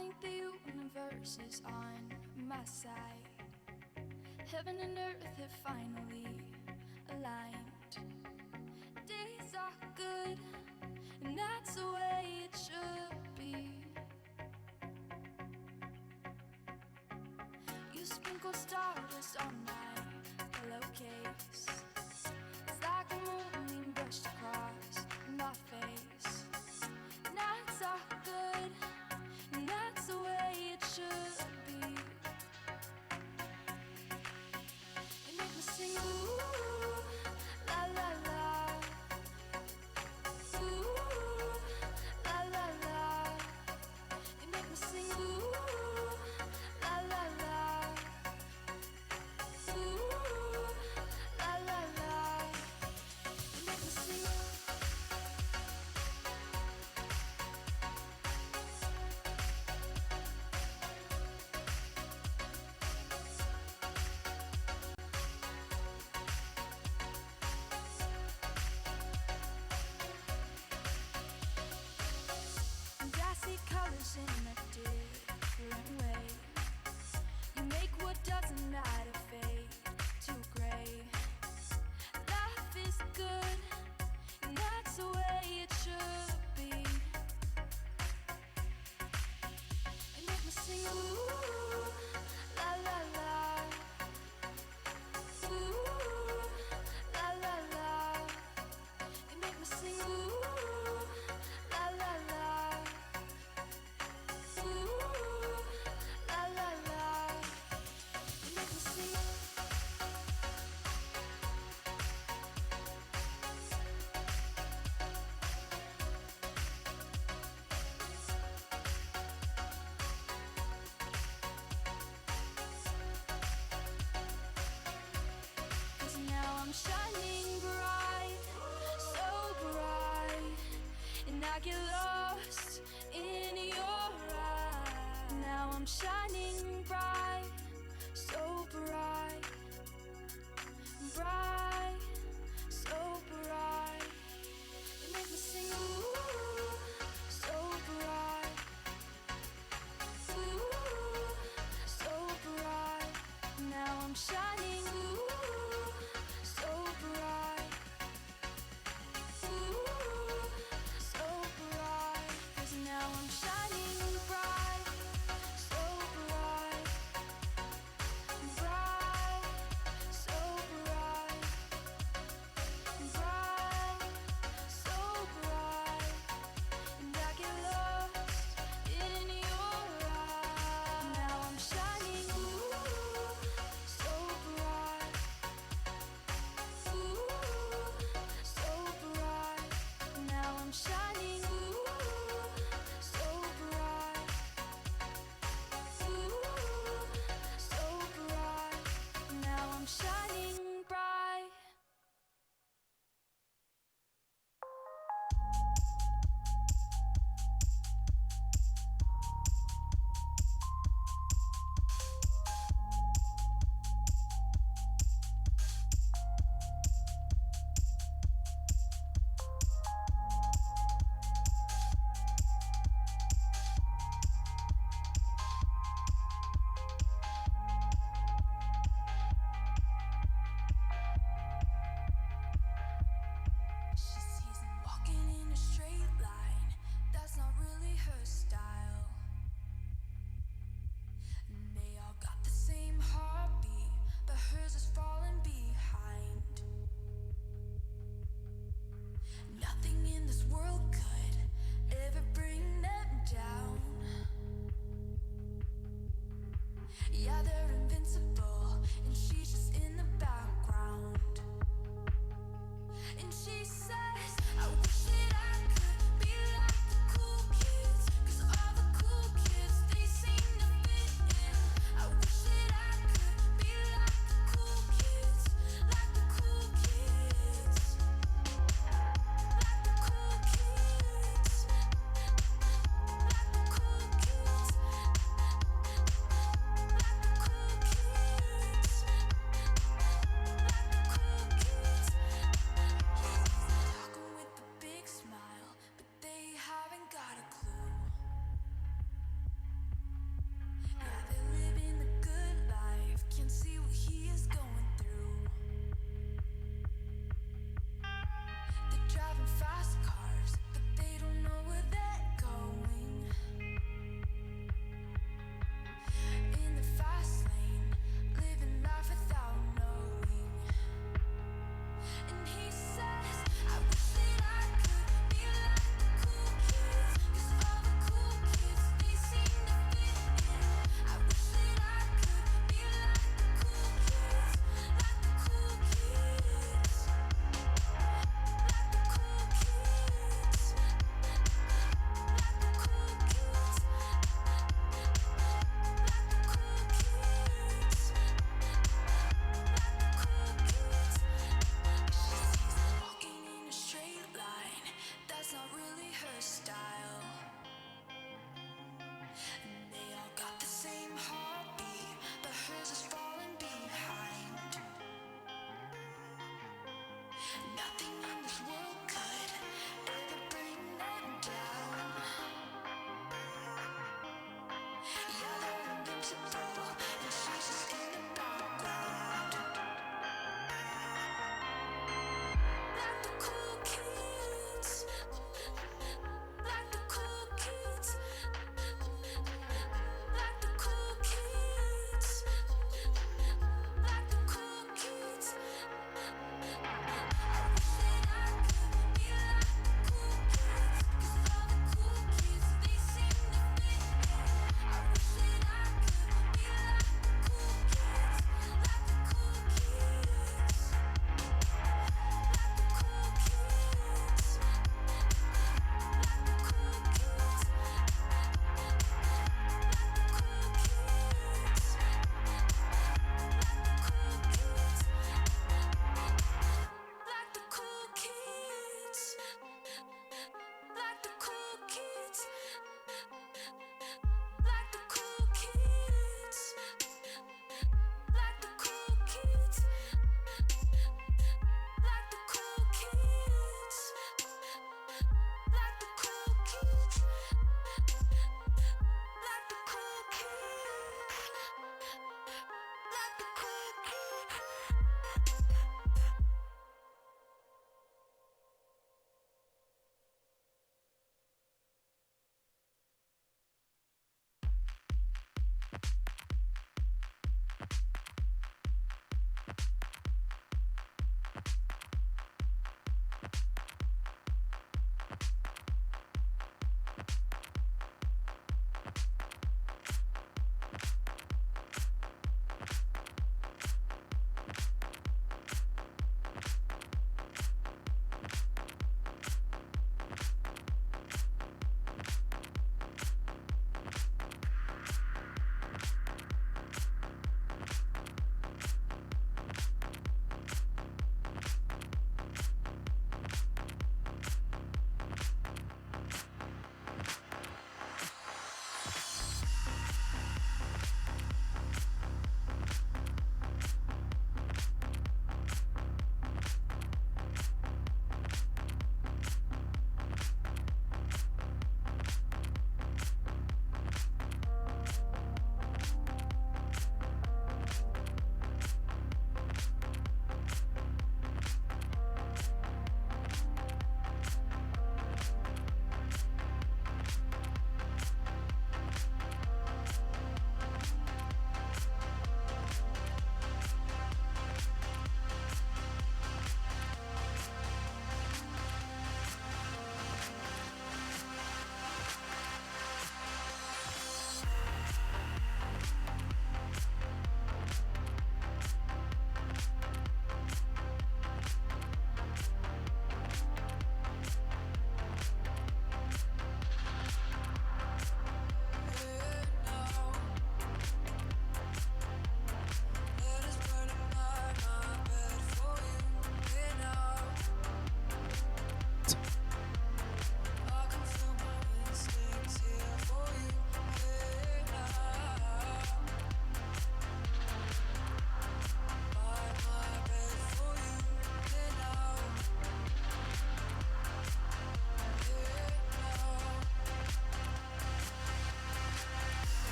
think the universe is on my side. Heaven and earth have finally aligned. Days are good, and that's the way it should be. You sprinkle stardust on my pillowcase. It's like a moonbeam brushed across my face. Nights are good, and that's the way it should be. You make me sing ooh, la la la. Ooh, la la la. You make me sing ooh, la la la. Ooh, la la la. You make me sing. Colors in a different way. You make what doesn't matter fade to gray. Life is good, and that's the way it should be. You make me sing ooh, la la la. Ooh, la la la. You make me sing ooh, la la la. La la la, you make me sing. Cause now I'm shining bright, so bright, and I get lost in your eyes. Now I'm shining bright, so bright, bright, so bright. You make me sing ooh, so bright, ooh, so bright. Now I'm shining ooh, so bright, ooh, so bright. 'Cause now I'm shining bright, so bright, bright, so bright, bright, so bright, and I get lost in your eyes. Now I'm shining ooh, so bright. And they all got the same heartbeat, but hers is falling behind. Nothing in this world could ever bring them down. Yeah, they're invincible, and she's just in the background. Like the cool kids, like the cool kids.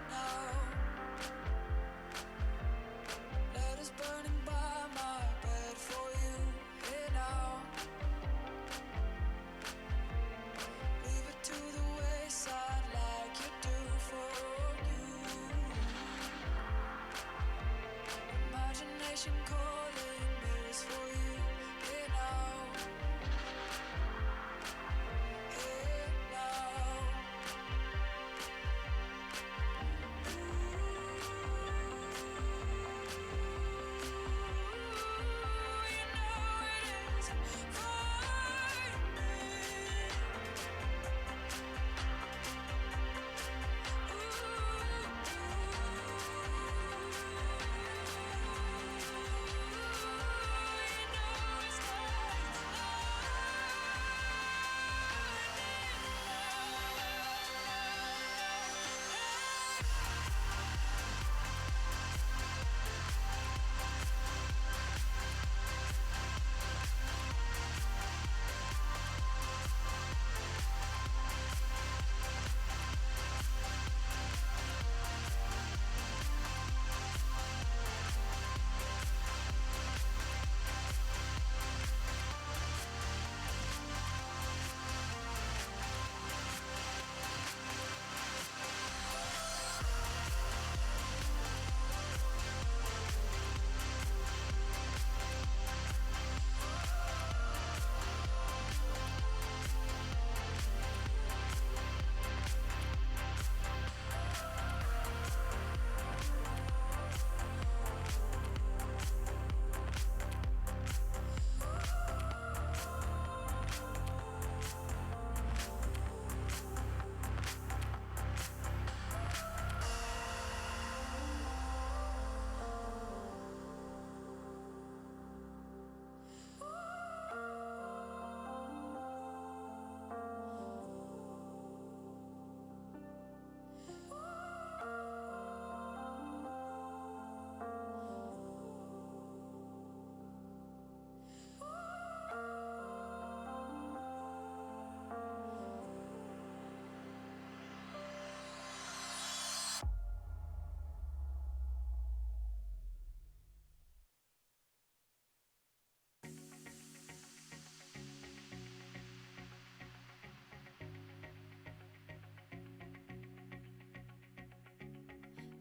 now. Letters burning by my bed for you. Here now. Leave it to the wayside like you do for you. Imagination calling mirrors for you. Here now. Here now. You know it is for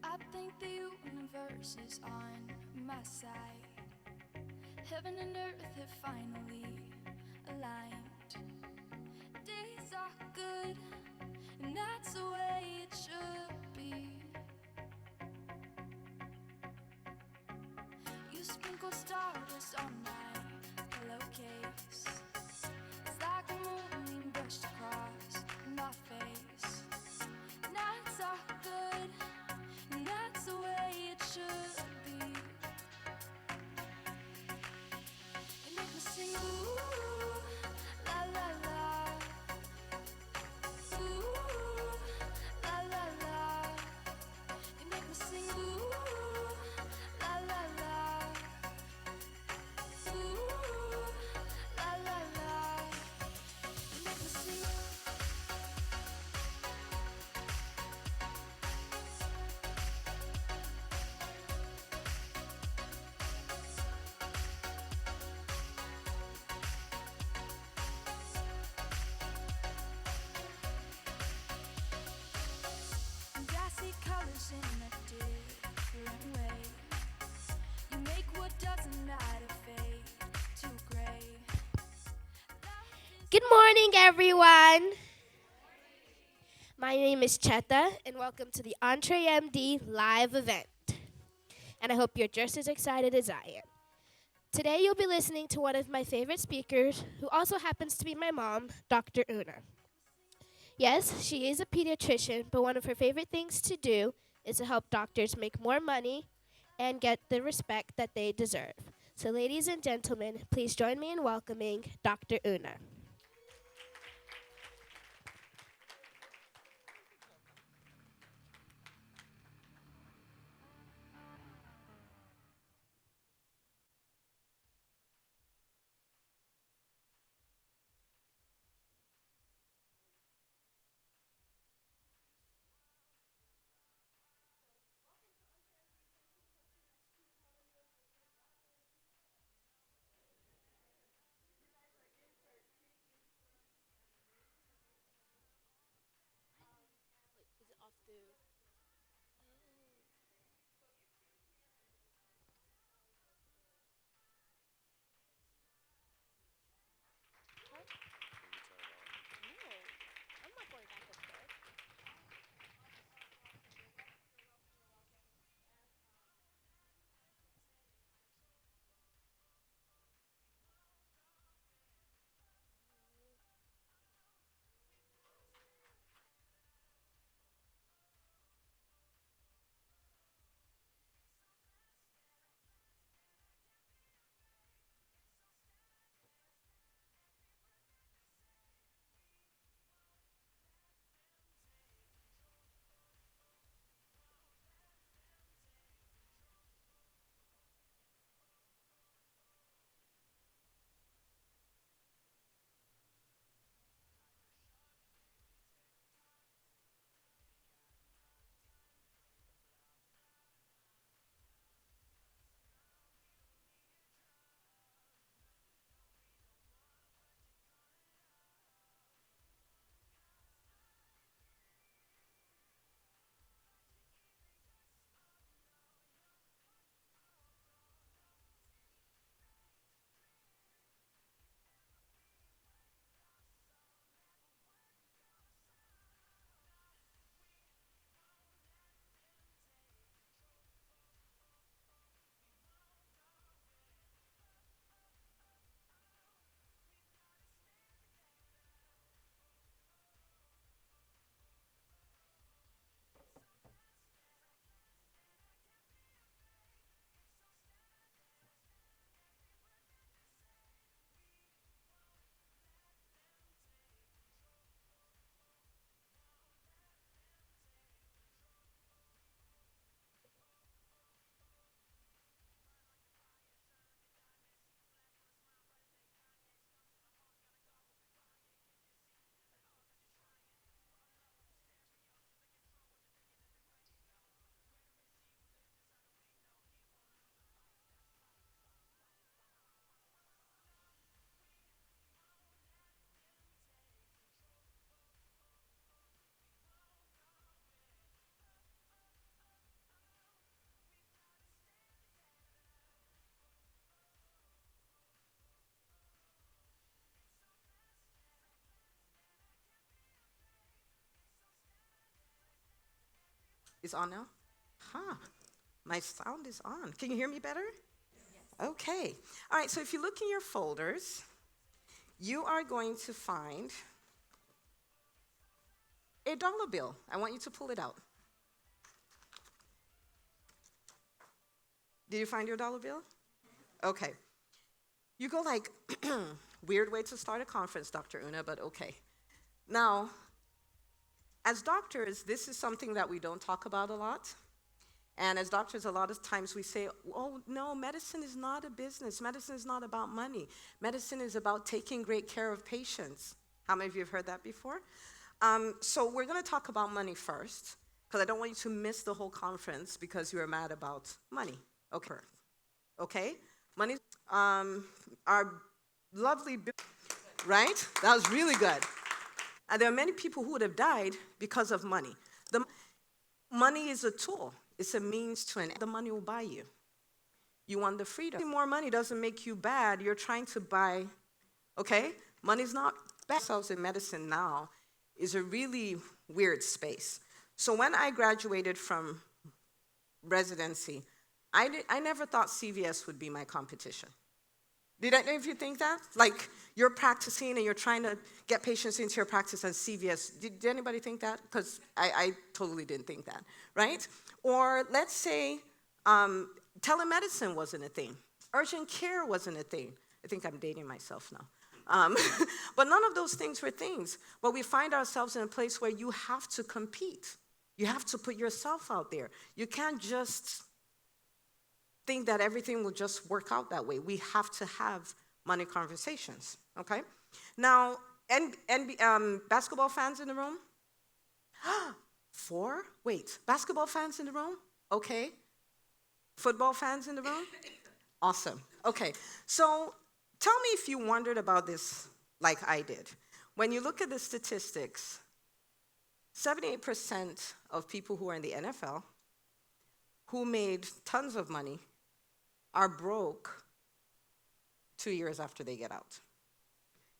I think the universe is on my side. Heaven and earth have finally aligned. Days are good, and that's the way it should be. You sprinkle stardust on my pillowcase. It's like a moonbeam brushed across my face. Nights are good, and that's the way it should be. You make me sing, ooh, la la la. Ooh, la la la. You make me sing, ooh, la la la. Ooh, la la la. You make me sing. And I see colors in a different way. You make what doesn't matter fade to gray. Good morning, everyone. My name is Cheta, and welcome to the EntreMD live event. And I hope you're just as excited as I am. Today, you'll be listening to one of my favorite speakers, who also happens to be my mom, Dr. Una. Yes, she is a pediatrician, but one of her favorite things to do is to help doctors make more money and get the respect that they deserve. So, ladies and gentlemen, please join me in welcoming Dr. Una. It's on now? Huh. My sound is on. Can you hear me better? Okay. All right, so if you look in your folders, you are going to find a dollar bill. I want you to pull it out. Did you find your dollar bill? Okay. You go like, weird way to start a conference, Dr. Una, but okay. Now, as doctors, this is something that we don't talk about a lot. And as doctors, a lot of times we say, oh, no, medicine is not a business. Medicine is not about money. Medicine is about taking great care of patients. How many of you have heard that before? So we're going to talk about money first, because I don't want you to miss the whole conference because you are mad about money. Okay? Okay? Money, our lovely, right? That was really good. And there are many people who would have died because of money. Money is a tool. It's a means to an end. The money will buy you. You want the freedom. More money doesn't make you bad. You're trying to buy, okay? Money's not bad. Ourselves in medicine now is a really weird space. So when I graduated from residency, I never thought CVS would be my competition. Did any of you think that? Like, you're practicing and you're trying to get patients into your practice at CVS. Did anybody think that? Because I totally didn't think that, right? Or let's say telemedicine wasn't a thing. Urgent care wasn't a thing. I think I'm dating myself now. But none of those things were things. But we find ourselves in a place where you have to compete. You have to put yourself out there. You can't just think that everything will just work out that way. We have to have money conversations, okay? Now, basketball fans in the room? 4? Wait, basketball fans in the room? Okay. Football fans in the room? Awesome. Okay, so tell me if you wondered about this like I did. When you look at the statistics, 78% of people who are in the NFL who made tons of money are broke 2 years after they get out.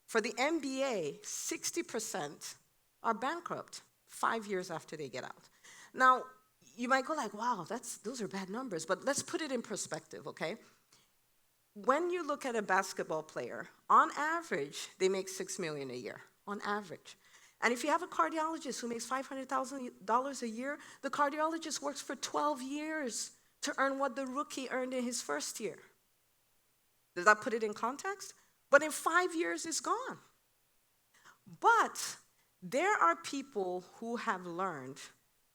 For the NBA, 60% are bankrupt 5 years after they get out. Now, you might go like, wow, those are bad numbers, but let's put it in perspective, okay? When you look at a basketball player, on average, they make $6 million a year, on average. And if you have a cardiologist who makes $500,000 a year, the cardiologist works for 12 years to earn what the rookie earned in his first year. Does that put it in context? But in 5 years, it's gone. But there are people who have learned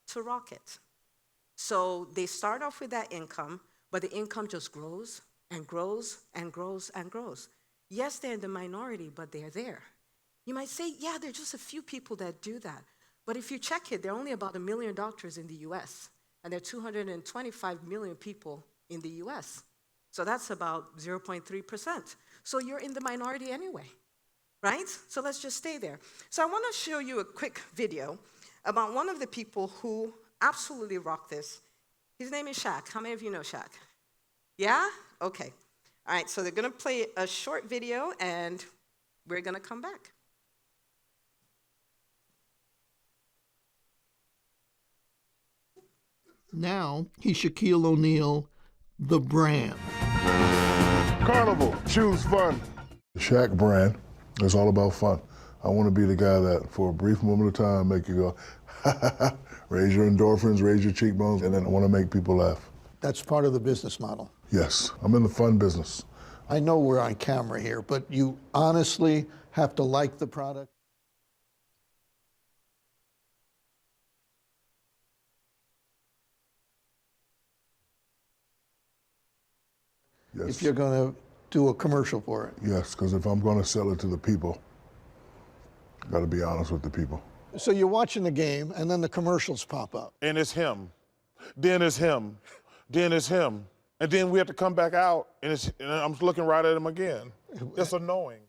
to rock it. So they start off with that income, but the income just grows and grows and grows and grows. Yes, they're in the minority, but they're there. You might say, yeah, there are just a few people that do that. But if you check it, there are only about 1 million doctors in the US, and there are 225 million people in the US. So that's about 0.3%. So you're in the minority anyway, right? So let's just stay there. So I want to show you a quick video about one of the people who absolutely rock this. His name is Shaq. How many of you know Shaq? Yeah? Okay. All right, so they're going to play a short video, and we're going to come back. Now he's Shaquille O'Neal, the brand. Carnival, choose fun. The Shaq brand is all about fun. I want to be the guy that, for a brief moment of time, make you go, ha ha ha, raise your endorphins, raise your cheekbones, and then I want to make people laugh. That's part of the business model. Yes, I'm in the fun business. I know we're on camera here, but you honestly have to like the product. Yes. If you're going to do a commercial for it. Yes, because if I'm going to sell it to the people, I got to be honest with the people. So you're watching the game, and then the commercials pop up. And it's him. Then it's him. Then it's him. And then we have to come back out, and I'm looking right at him again. It's annoying.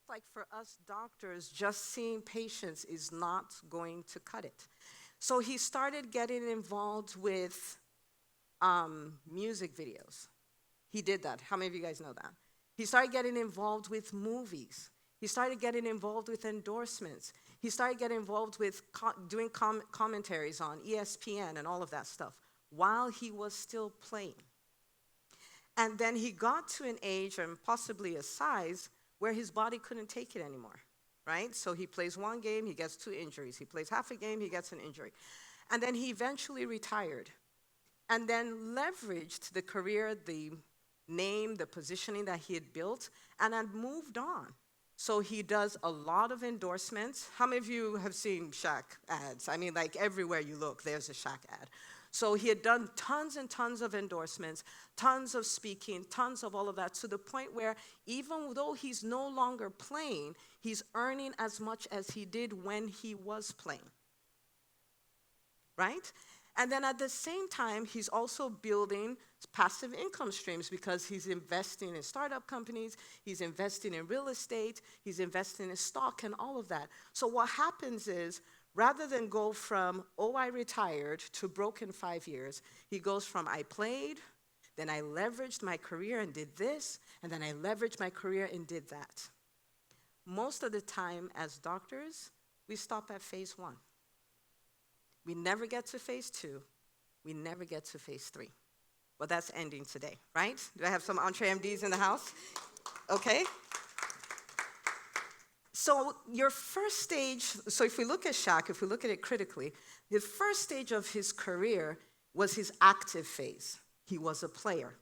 Like for us doctors, just seeing patients is not going to cut it. So he started getting involved with music videos. He did that. How many of you guys know that? He started getting involved with movies. He started getting involved with endorsements. He started getting involved with doing commentaries on ESPN and all of that stuff while he was still playing. And then he got to an age and possibly a size where his body couldn't take it anymore, right? So he plays one game, he gets 2 injuries. He plays half a game, he gets an injury. And then he eventually retired and then leveraged the career, the name, the positioning that he had built, and had moved on. So he does a lot of endorsements. How many of you have seen Shaq ads? I mean, like everywhere you look, there's a Shaq ad. So he had done tons and tons of endorsements, tons of speaking, tons of all of that, to the point where even though he's no longer playing, he's earning as much as he did when he was playing. Right? And then at the same time, he's also building passive income streams because he's investing in startup companies, he's investing in real estate, he's investing in stock and all of that. So what happens is, rather than go from, oh, I retired, to broke in 5 years, he goes from I played, then I leveraged my career and did this, and then I leveraged my career and did that. Most of the time as doctors, we stop at phase 1. We never get to phase 2. We never get to phase 3. Well, that's ending today, right? Do I have some EntreMDs in the house? Okay. So your first stage, so if we look at Shaq, if we look at it critically, the first stage of his career was his active phase. He was a player.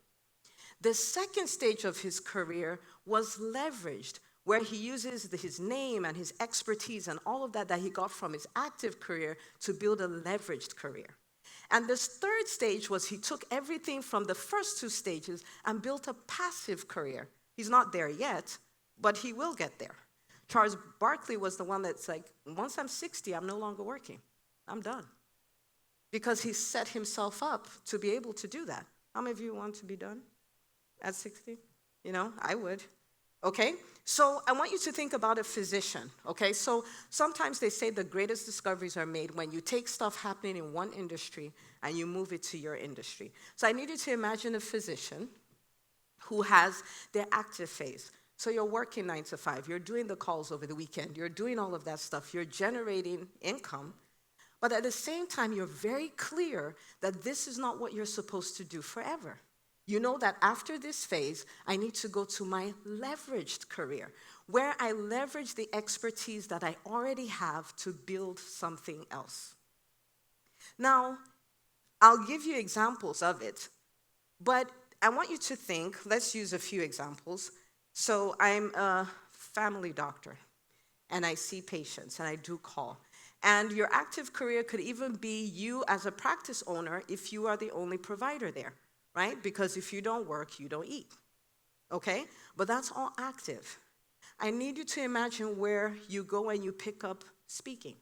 The second stage of his career was leveraged, where he uses his name and his expertise and all of that he got from his active career to build a leveraged career. And this third stage was he took everything from the first 2 stages and built a passive career. He's not there yet, but he will get there. Charles Barkley was the one that's like, once I'm 60, I'm no longer working. I'm done. Because he set himself up to be able to do that. How many of you want to be done at 60? You know, I would. Okay? So I want you to think about a physician. Okay? So sometimes they say the greatest discoveries are made when you take stuff happening in one industry and you move it to your industry. So I need you to imagine a physician who has their active phase. So you're working 9 to 5, you're doing the calls over the weekend, you're doing all of that stuff, you're generating income, but at the same time, you're very clear that this is not what you're supposed to do forever. You know that after this phase, I need to go to my leveraged career, where I leverage the expertise that I already have to build something else. Now, I'll give you examples of it, but I want you to think, let's use a few examples. So I'm a family doctor, and I see patients, and I do call. And your active career could even be you as a practice owner if you are the only provider there, right? Because if you don't work, you don't eat, okay? But that's all active. I need you to imagine where you go and you pick up speaking,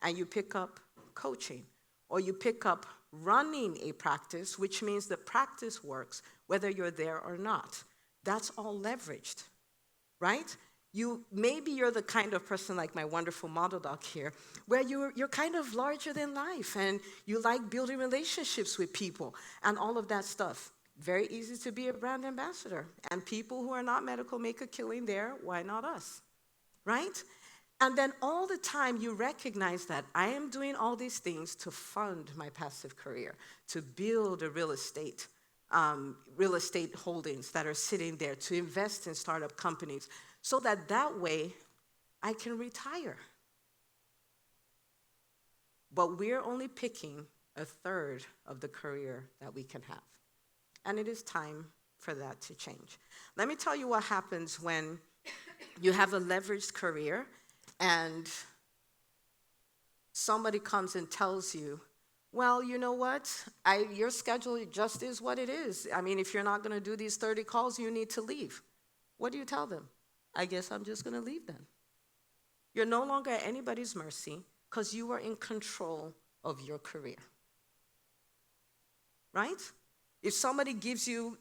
and you pick up coaching, or you pick up running a practice, which means the practice works whether you're there or not. That's all leveraged, right? Maybe you're the kind of person like my wonderful model doc here, where you're kind of larger than life and you like building relationships with people and all of that stuff. Very easy to be a brand ambassador. And people who are not medical make a killing there, why not us, right? And then all the time you recognize that I am doing all these things to fund my passive career, to build a real estate holdings that are sitting there, to invest in startup companies, so that way I can retire. But we're only picking a third of the career that we can have. And it is time for that to change. Let me tell you what happens when you have a leveraged career and somebody comes and tells you, well, you know what? Your schedule just is what it is. I mean, if you're not going to do these 30 calls, you need to leave. What do you tell them? I guess I'm just going to leave then. You're no longer at anybody's mercy because you are in control of your career. Right? If somebody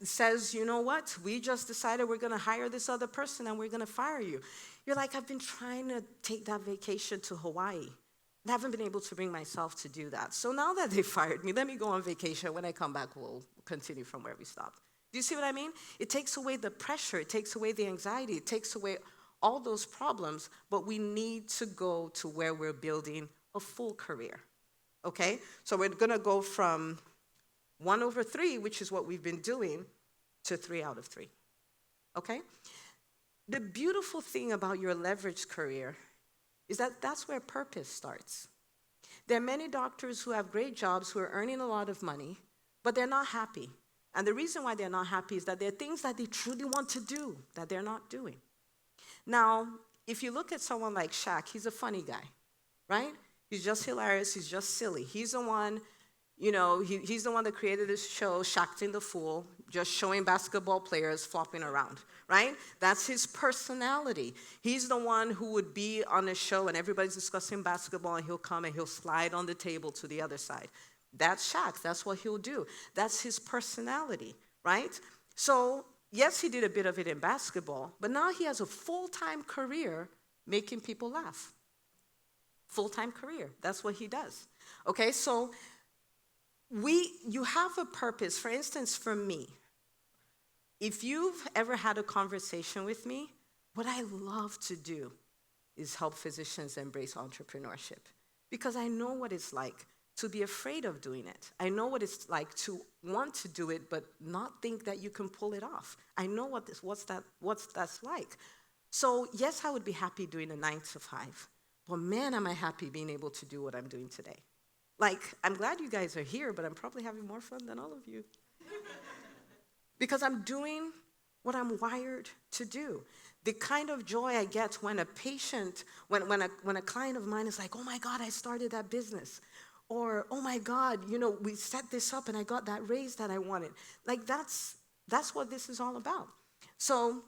says, you know what? We just decided we're going to hire this other person and we're going to fire you. You're like, I've been trying to take that vacation to Hawaii. I haven't been able to bring myself to do that. So now that they fired me, let me go on vacation. When I come back, we'll continue from where we stopped. Do you see what I mean? It takes away the pressure. It takes away the anxiety. It takes away all those problems. But we need to go to where we're building a full career. Okay? So we're going to go from 1/3, which is what we've been doing, to 3 out of 3. Okay? The beautiful thing about your leveraged career is that that's where purpose starts. There are many doctors who have great jobs, who are earning a lot of money, but they're not happy. And the reason why they're not happy is that there are things that they truly want to do that they're not doing. Now, if you look at someone like Shaq, he's a funny guy, right? He's just hilarious, he's just silly. He's the one, he's the one that created this show, Shaqtin' the Fool, just showing basketball players flopping around, right? That's his personality. He's the one who would be on a show and everybody's discussing basketball and he'll come and he'll slide on the table to the other side. That's Shaq. That's what he'll do. That's his personality, right? So, yes, he did a bit of it in basketball, but now he has a full-time career making people laugh. Full-time career. That's what he does. Okay, so you have a purpose. For instance, for me, if you've ever had a conversation with me, what I love to do is help physicians embrace entrepreneurship because I know what it's like to be afraid of doing it. I know what it's like to want to do it but not think that you can pull it off. I know what's that's like. So yes, I would be happy doing a 9 to 5, but man, am I happy being able to do what I'm doing today. Like, I'm glad you guys are here, but I'm probably having more fun than all of you. Because I'm doing what I'm wired to do. The kind of joy I get when a patient, when a client of mine is like, oh my God, I started that business. Or, oh my God, we set this up and I got that raise that I wanted. Like, that's what this is all about. So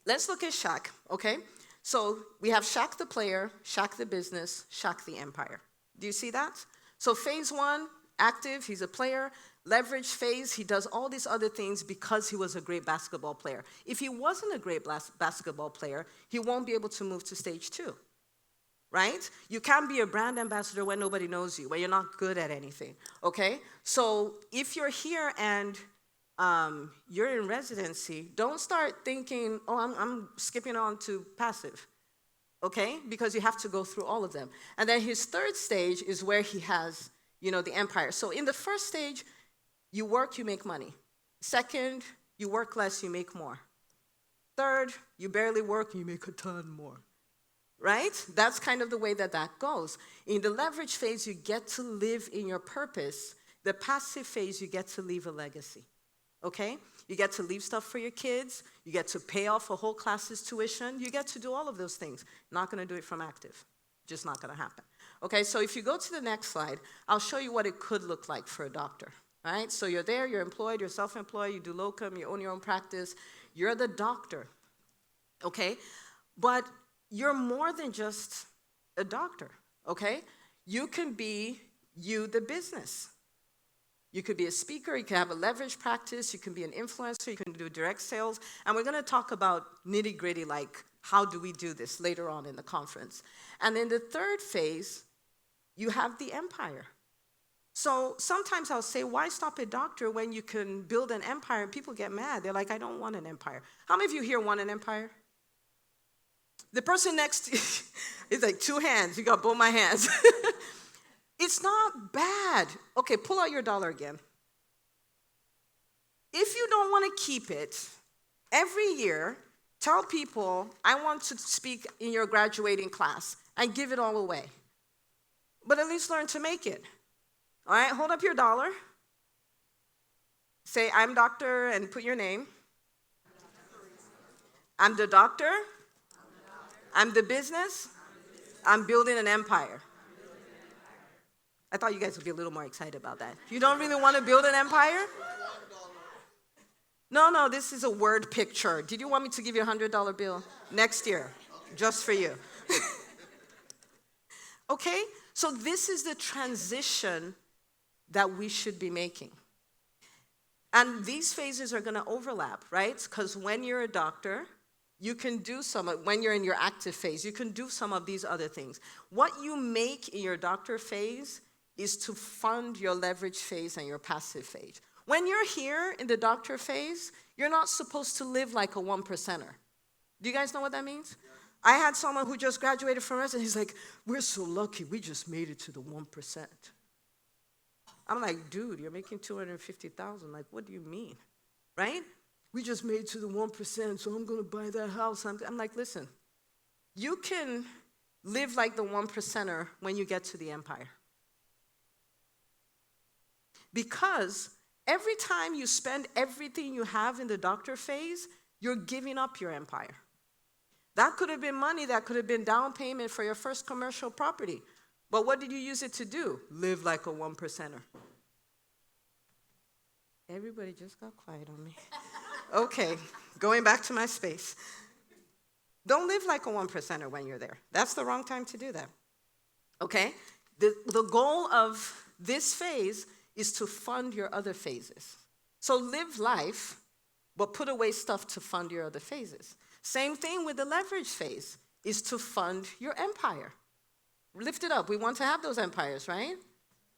let's look at Shaq, okay? So we have Shaq the player, Shaq the business, Shaq the empire. Do you see that? So phase 1, active, he's a player. Leverage phase, he does all these other things because he was a great basketball player. If he wasn't a great basketball player, he won't be able to move to stage 2. Right? You can't be a brand ambassador when nobody knows you, when you're not good at anything, okay? So if you're here and you're in residency, don't start thinking, oh, I'm skipping on to passive, okay? Because you have to go through all of them. And then his third stage is where he has, the empire. So in the first stage, you work, you make money. Second, you work less, you make more. Third, you barely work, you make a ton more. Right? That's kind of the way that goes. In the leverage phase, you get to live in your purpose. The passive phase, you get to leave a legacy. Okay? You get to leave stuff for your kids. You get to pay off a whole class's tuition. You get to do all of those things. Not going to do it from active. Just not going to happen. Okay, so if you go to the next slide, I'll show you what it could look like for a doctor. All right? So you're there, you're employed, you're self-employed, you do locum, you own your own practice. You're the doctor. Okay? But you're more than just a doctor, okay? You can be the business. You could be a speaker, you can have a leverage practice, you can be an influencer, you can do direct sales, and we're gonna talk about nitty-gritty, like how do we do this later on in the conference. And in the third phase, you have the empire. So sometimes I'll say, why stop a doctor when you can build an empire? And people get mad, they're like, I don't want an empire. How many of you here want an empire? The person next to you, it's like 2 hands. You got both my hands. It's not bad. Okay, pull out your dollar again. If you don't want to keep it, every year, tell people, I want to speak in your graduating class, and give it all away. But at least learn to make it. All right, hold up your dollar. Say, I'm doctor, and put your name. I'm the doctor. I'm the business. I'm building an empire. I thought you guys would be a little more excited about that. You don't really want to build an empire? No, this is a word picture. Did you want me to give you a $100 bill? Next year, just for you. Okay? So this is the transition that we should be making. And these phases are going to overlap, right? Because when you're a doctor, You can do when you're in your active phase, you can do some of these other things. What you make in your doctor phase is to fund your leverage phase and your passive phase. When you're here in the doctor phase, you're not supposed to live like a 1%er. Do you guys know what that means? Yeah. I had someone who just graduated from us, and he's like, we're so lucky, we just made it to the 1%. I'm like, dude, you're making $250,000. Like, what do you mean? Right? We just made it to the 1%, so I'm going to buy that house. I'm like, listen, you can live like the 1%er when you get to the empire. Because every time you spend everything you have in the doctor phase, you're giving up your empire. That could have been money, that could have been down payment for your first commercial property. But what did you use it to do? Live like a 1%er. Everybody just got quiet on me. Okay, going back to my space. Don't live like a 1%er when you're there. That's the wrong time to do that. Okay? The goal of this phase is to fund your other phases. So live life, but put away stuff to fund your other phases. Same thing with the leverage phase, is to fund your empire. Lift it up. We want to have those empires, right?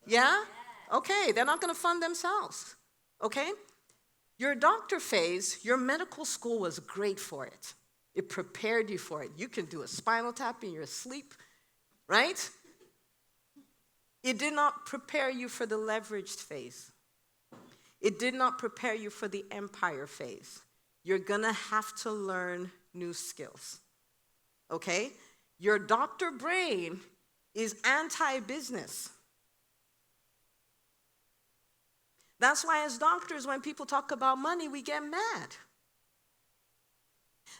Yeah? Okay, they're not going to fund themselves. Okay? Your doctor phase, your medical school was great for it. It prepared you for it. You can do a spinal tap in your sleep, right? It did not prepare you for the leveraged phase. It did not prepare you for the empire phase. You're going to have to learn new skills, okay? Your doctor brain is anti-business. That's why as doctors, when people talk about money, we get mad.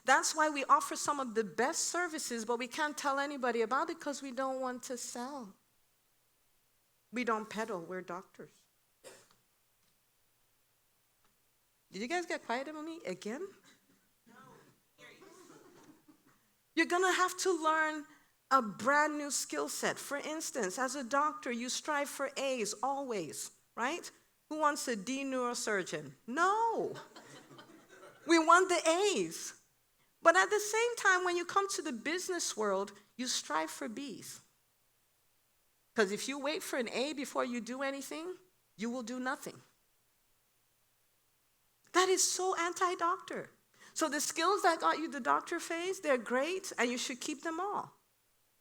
That's why we offer some of the best services, but we can't tell anybody about it because we don't want to sell. We don't peddle, we're doctors. Did you guys get quiet on me again? No. You're gonna have to learn a brand new skill set. For instance, as a doctor, you strive for A's always, right? Who wants a D neurosurgeon? No. We want the A's. But at the same time, when you come to the business world, you strive for B's. Because if you wait for an A before you do anything, you will do nothing. That is so anti-doctor. So the skills that got you the doctor phase, they're great, and you should keep them all.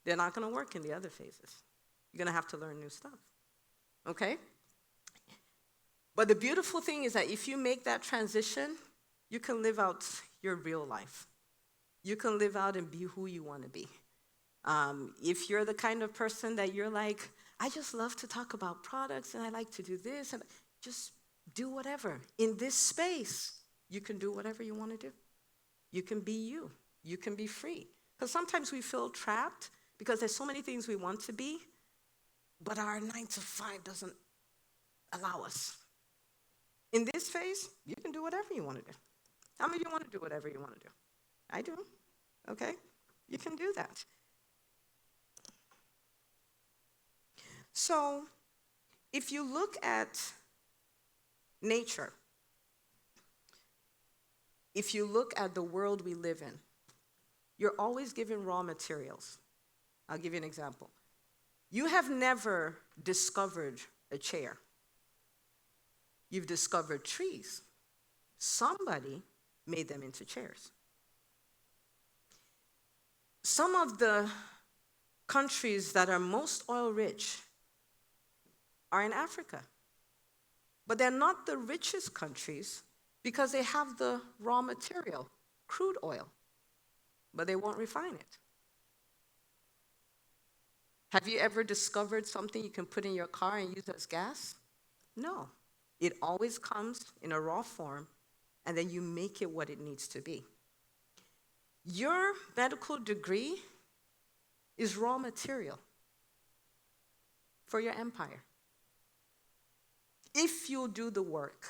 They're not going to work in the other phases. You're going to have to learn new stuff. Okay? But the beautiful thing is that if you make that transition, you can live out your real life. You can live out and be who you want to be. If you're the kind of person that you're like, I just love to talk about products and I like to do this, and just do whatever. In this space, you can do whatever you want to do. You can be you. You can be free. Because sometimes we feel trapped because there's so many things we want to be, but our 9 to 5 doesn't allow us. In this phase, you can do whatever you want to do. How many of you want to do whatever you want to do? I do. Okay? You can do that. So, if you look at nature, if you look at the world we live in, you're always given raw materials. I'll give you an example. You have never discovered a chair. You've discovered trees. Somebody made them into chairs. Some of the countries that are most oil rich are in Africa. But they're not the richest countries because they have the raw material, crude oil, but they won't refine it. Have you ever discovered something you can put in your car and use as gas? No. It always comes in a raw form, and then you make it what it needs to be. Your medical degree is raw material for your empire. If you'll do the work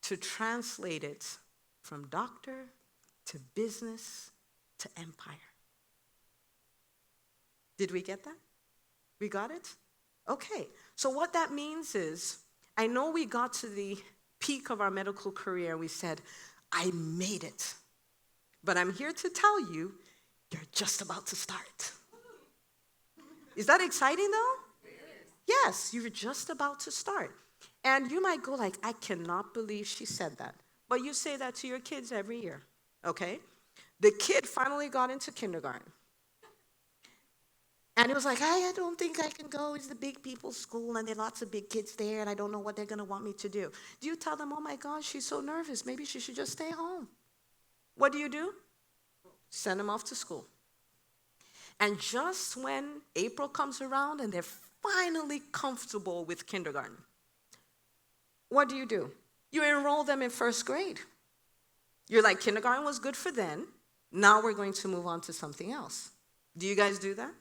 to translate it from doctor to business to empire. Did we get that? We got it? Okay. So what that means is, I know we got to the peak of our medical career and we said, I made it. But I'm here to tell you, you're just about to start. Is that exciting though? Yes, you're just about to start. And you might go like, I cannot believe she said that. But you say that to your kids every year, okay? The kid finally got into kindergarten. And he was like, I don't think I can go. It's the big people's school, and there are lots of big kids there, and I don't know what they're going to want me to do. Do you tell them, oh my gosh, she's so nervous. Maybe she should just stay home. What do? Send them off to school. And just when April comes around and they're finally comfortable with kindergarten, what do? You enroll them in first grade. You're like, kindergarten was good for then. Now we're going to move on to something else. Do you guys do that?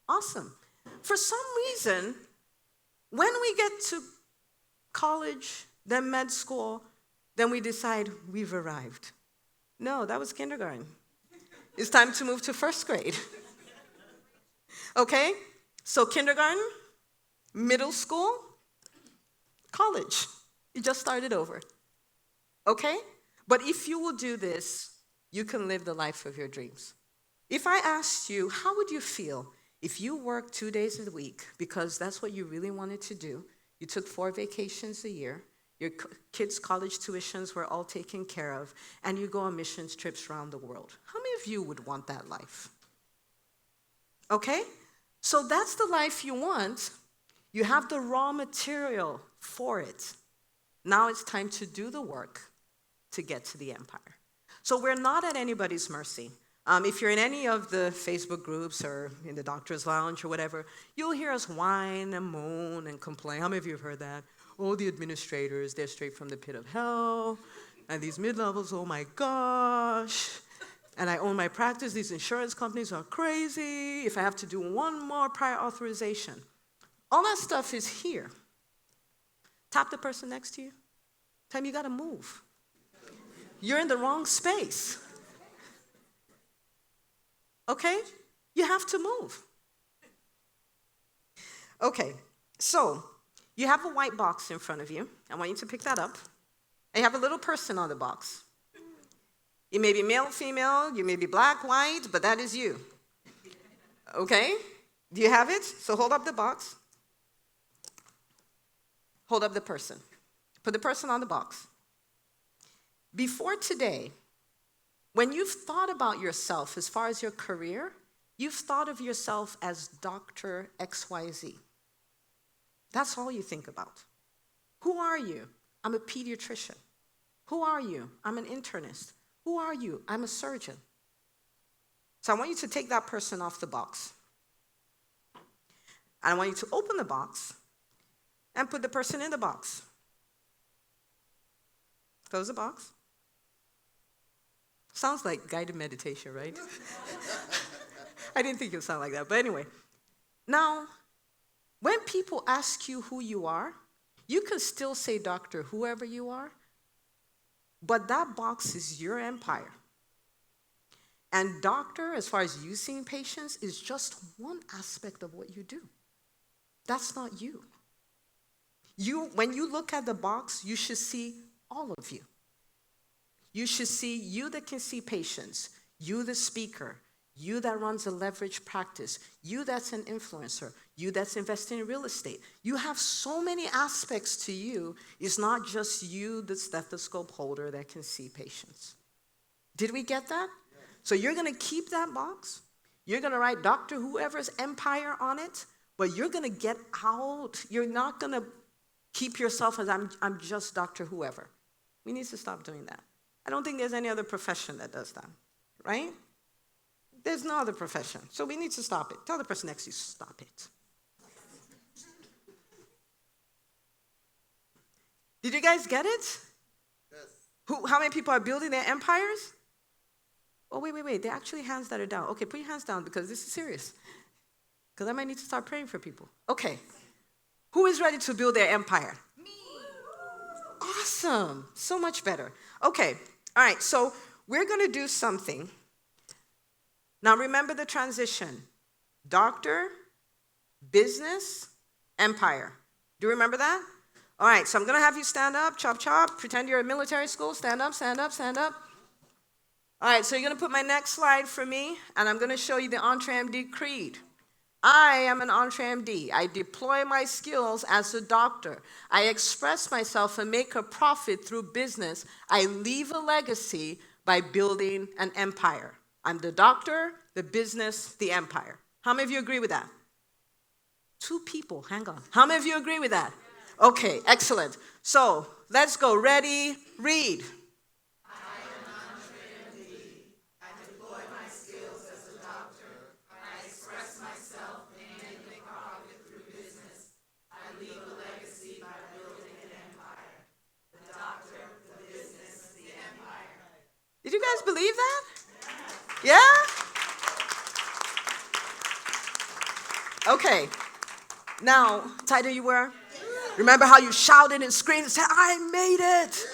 Awesome. For some reason, when we get to college, then med school, then we decide we've arrived. No, that was kindergarten. It's time to move to first grade. Okay? So kindergarten, middle school, college. You just started over. Okay? But if you will do this, you can live the life of your dreams. If I asked you, how would you feel if you worked 2 days a week because that's what you really wanted to do, you took 4 vacations a year, your kids' college tuitions were all taken care of, and you go on missions trips around the world? How many of you would want that life? Okay? So that's the life you want. You have the raw material for it. Now it's time to do the work to get to the empire. So we're not at anybody's mercy. If you're in any of the Facebook groups or in the doctor's lounge or whatever, you'll hear us whine and moan and complain. How many of you have heard that? Oh, the administrators, they're straight from the pit of hell. And these mid-levels, oh my gosh. And I own my practice. These insurance companies are crazy. If I have to do one more prior authorization. All that stuff is here. Tap the person next to you. Tell them you got to move. You're in the wrong space. Okay? You have to move. Okay, so you have a white box in front of you. I want you to pick that up. And you have a little person on the box. You may be male, female, you may be black, white, but that is you. Okay? Do you have it? So hold up the box. Hold up the person. Put the person on the box. Before today, when you've thought about yourself as far as your career, you've thought of yourself as Dr. XYZ. That's all you think about. Who are you? I'm a pediatrician. Who are you? I'm an internist. Who are you? I'm a surgeon. So I want you to take that person off the box. And I want you to open the box and put the person in the box. Close the box. Sounds like guided meditation, right? I didn't think it would sound like that, but anyway. Now, when people ask you who you are, you can still say doctor, whoever you are, but that box is your empire. And doctor, as far as you seeing patients, is just one aspect of what you do. That's not you. When you look at the box, you should see all of you. You should see you that can see patients, you the speaker, you that runs a leverage practice, you that's an influencer, you that's investing in real estate. You have so many aspects to you. It's not just you, the stethoscope holder, that can see patients. Did we get that? So you're going to keep that box. You're going to write Dr. Whoever's empire on it, but you're going to get out. You're not going to keep yourself as I'm just Dr. Whoever. We need to stop doing that. I don't think there's any other profession that does that, right? There's no other profession. So we need to stop it. Tell the person next to you, stop it. Did you guys get it? Yes. How many people are building their empires? Oh, wait. There are actually hands that are down. Okay, put your hands down because this is serious. Because I might need to start praying for people. Okay. Who is ready to build their empire? Me. Awesome. So much better. Okay. All right. So we're going to do something. Now remember the transition. Doctor, business, empire. Do you remember that? All right. So I'm going to have you stand up, chop, chop. Pretend you're at military school. Stand up, stand up, stand up. All right, so you're going to put my next slide for me, and I'm going to show you the EntreMD creed. I am an EntreMD. I deploy my skills as a doctor. I express myself and make a profit through business. I leave a legacy by building an empire. I'm the doctor, the business, the empire. How many of you agree with that? 2 people, hang on. How many of you agree with that? Okay, excellent. So let's go. Ready, read. Did you guys believe that? Yeah? Okay. Now, tighter you were? Remember how you shouted and screamed and said, I made it.